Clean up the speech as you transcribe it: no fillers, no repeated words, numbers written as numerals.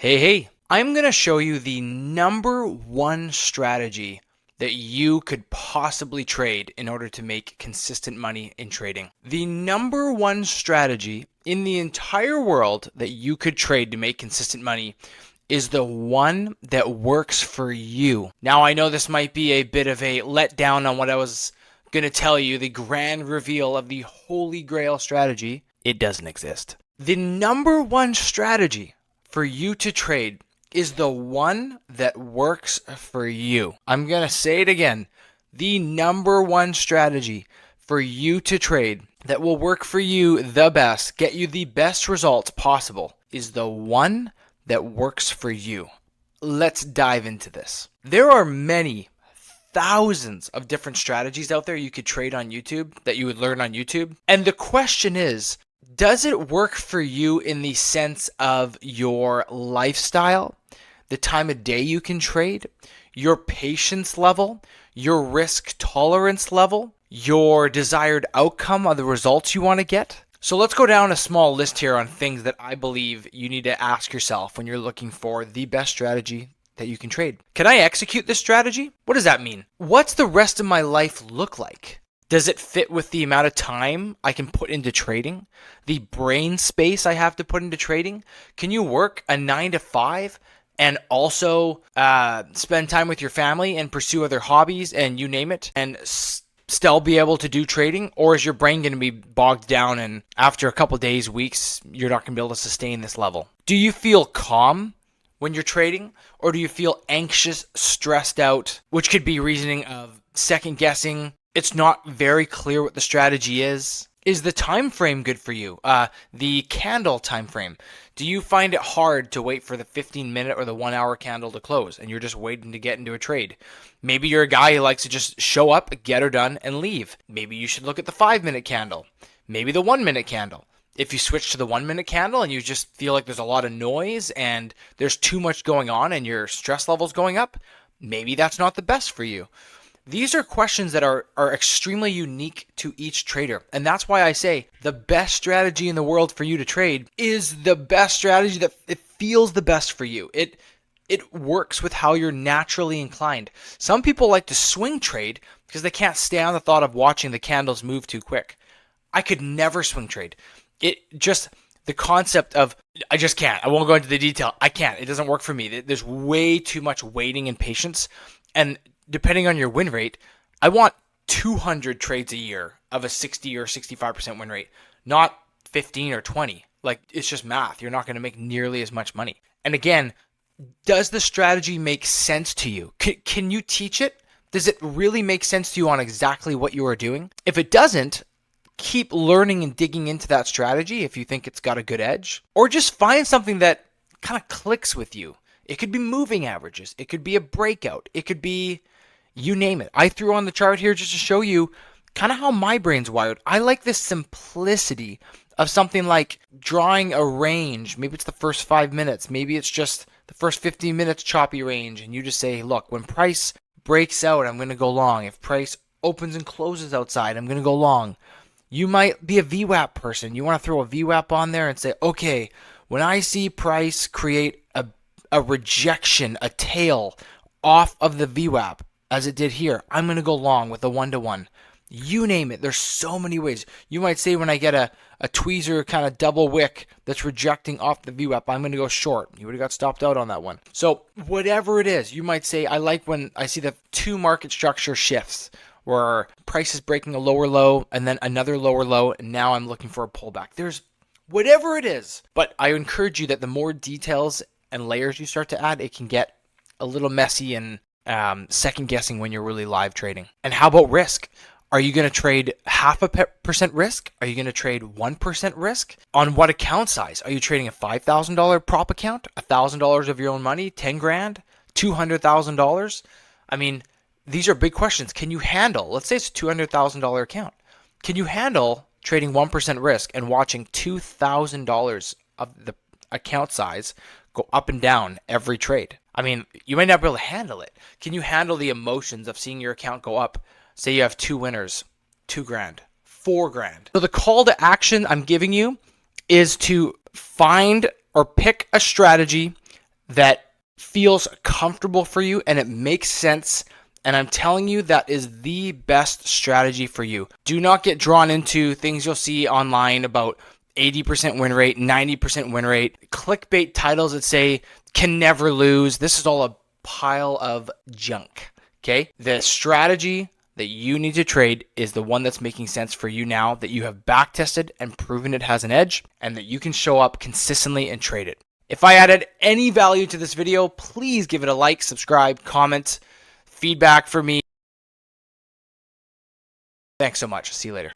Hey, I'm going to show you the number one strategy that you could possibly trade in order to make consistent money in trading. The number one strategy in the entire world that you could trade to make consistent money is the one that works for you. Now, I know this might be a bit of a letdown on what I was going to tell you, the grand reveal of the holy grail strategy. It doesn't exist. The number one strategy for you to trade is the one that works for you. I'm going to say it again. The number one strategy for you to trade that will work for you the best, get you the best results possible, is the one that works for you. Let's dive into this. There are many thousands of different strategies out there you could trade on YouTube that you would learn on YouTube. And the question is, does it work for you in the sense of your lifestyle, the time of day you can trade, your patience level, your risk tolerance level, your desired outcome of the results you want to get? So let's go down a small list here on things that I believe you need to ask yourself when you're looking for the best strategy that you can trade. Can I execute this strategy? What does that mean? What's the rest of my life look like? Does it fit with the amount of time I can put into trading? The brain space I have to put into trading? Can you work a 9 to 5 and also spend time with your family and pursue other hobbies and you name it and still be able to do trading? Or is your brain going to be bogged down and after a couple days, weeks, you're not going to be able to sustain this level? Do you feel calm when you're trading, or do you feel anxious, stressed out, which could be reasoning of second guessing? It's not very clear what the strategy is. Is the time frame good for you? The candle time frame. Do you find it hard to wait for the 15-minute or the 1-hour candle to close and you're just waiting to get into a trade? Maybe you're a guy who likes to just show up, get her done, and leave. Maybe you should look at the 5-minute candle. Maybe the 1-minute candle. If you switch to the 1-minute candle and you just feel like there's a lot of noise and there's too much going on and your stress level's going up, maybe that's not the best for you. These are questions that are extremely unique to each trader. And that's why I say the best strategy in the world for you to trade is the best strategy that it feels the best for you. It works with how you're naturally inclined. Some people like to swing trade because they can't stand the thought of watching the candles move too quick. I could never swing trade. The concept of, I just can't. I won't go into the detail. I can't. It doesn't work for me. There's way too much waiting and patience. And depending on your win rate, I want 200 trades a year of a 60 or 65% win rate, not 15 or 20. Like, it's just math. You're not going to make nearly as much money. And again, does the strategy make sense to you? Can you teach it? Does it really make sense to you on exactly what you are doing? If it doesn't, keep learning and digging into that strategy if you think it's got a good edge, or just find something that kind of clicks with you. It could be moving averages. It could be a breakout. It could be, you name it. I threw on the chart here just to show you kind of how my brain's wired. I like this simplicity of something like drawing a range. Maybe it's the first 5 minutes. Maybe it's just the first 15 minutes choppy range. And you just say, look, when price breaks out, I'm going to go long. If price opens and closes outside, I'm going to go long. You might be a VWAP person. You want to throw a VWAP on there and say, okay, when I see price create a rejection, a tail off of the VWAP, as it did here, I'm going to go long with a 1-to-1. You name it. There's so many ways. You might say when I get a tweezer kind of double wick that's rejecting off the VWAP, I'm going to go short. You would have got stopped out on that one. So whatever it is, you might say, I like when I see the two market structure shifts, where price is breaking a lower low and then another lower low, and now I'm looking for a pullback. There's whatever it is. But I encourage you that the more details and layers you start to add, it can get a little messy and second guessing when you're really live trading. And how about risk? Are you going to trade 0.5% risk? Are you going to trade 1% risk? On what account size? Are you trading a $5,000 prop account? $1,000 of your own money? 10 grand? $200,000? I mean, these are big questions. Can you handle, let's say it's a $200,000 account. Can you handle trading 1% risk and watching $2,000 of the account size go up and down every trade? I mean, you might not be able to handle it. Can you handle the emotions of seeing your account go up? Say you have 2 winners, 2 grand, 4 grand. So the call to action I'm giving you is to find or pick a strategy that feels comfortable for you and it makes sense. And I'm telling you, that is the best strategy for you. Do not get drawn into things you'll see online about 80% win rate, 90% win rate, clickbait titles that say can never lose. This is all a pile of junk. Okay? The strategy that you need to trade is the one that's making sense for you now, that you have back tested and proven it has an edge, and that you can show up consistently and trade it. If I added any value to this video, please give it a like, subscribe, comment, feedback for me. Thanks so much. See you later.